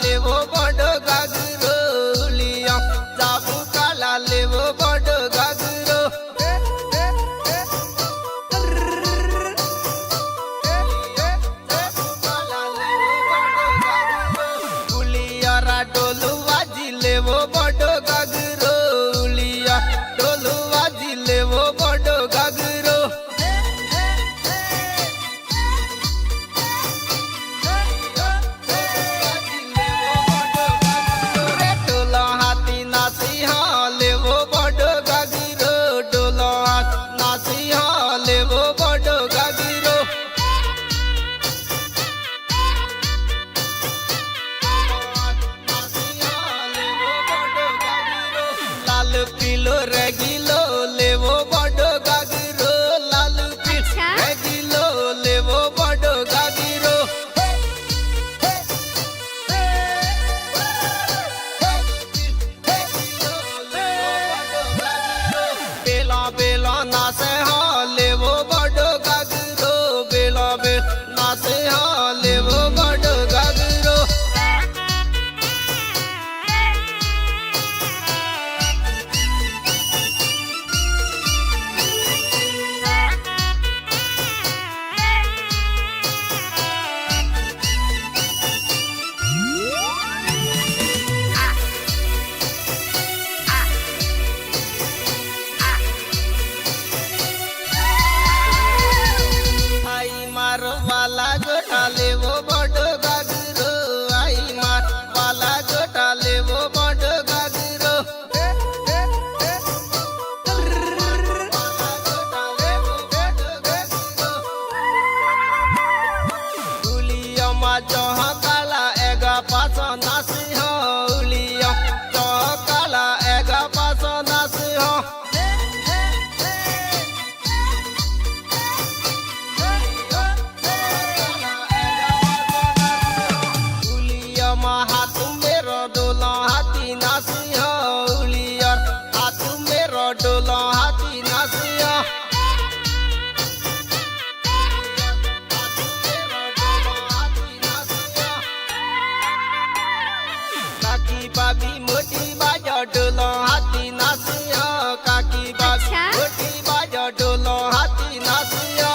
लेवो बड़ गागरोलिया जाबू काला लेवो बड़ गागरो गुलियारा डोलू बाजी लेवो बड़ गागरोलिया डोलू बाजी लेवो बड़ गागरो लाल पीलो रेगिलो लेवो बड़ गागरो लाल पीलो रेगिलो लेवो बड़ गागरो बेला बेला नाचे हाँ लेवो बड़ गागरो बेला बेला नाचे हाँ लेवो बड़ गागरो वाला गोटा लेवो बड़ गागरो आई मार वाला गोटा लेवो बड़ गागरो गुलिया मा जह काला एगा पास नासी हो उलिया जह काला एगा पास नासी हो हाथ मेरो डोला हाथी नासी हो उलिया हाथ मेरो डोला हाथी नासी हो काकी बाबी मोटी बाजा डोला हाथी नासी हो काकी बाबी मोटी बाजा डोला हाथी नासी हो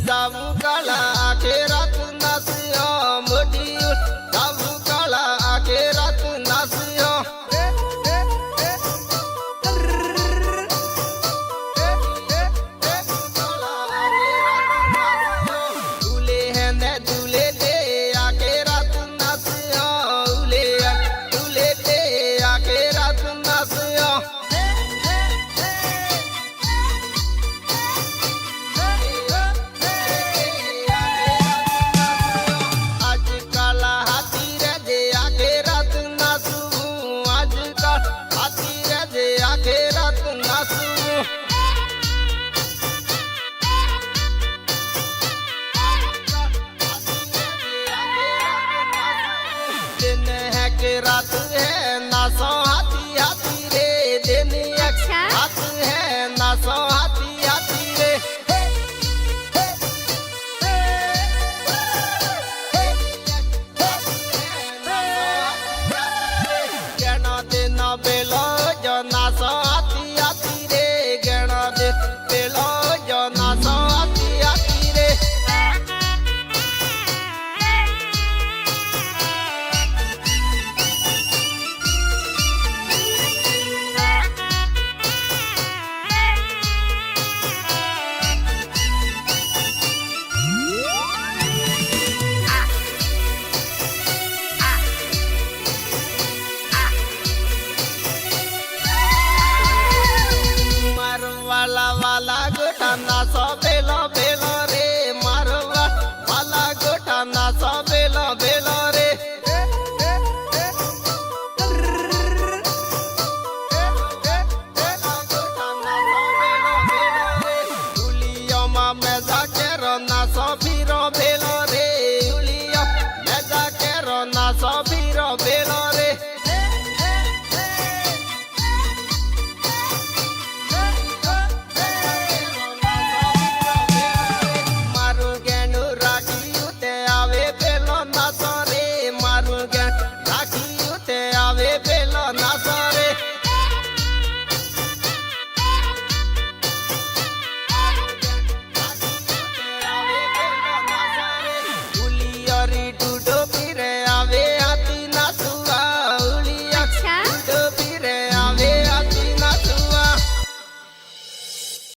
जाबू काला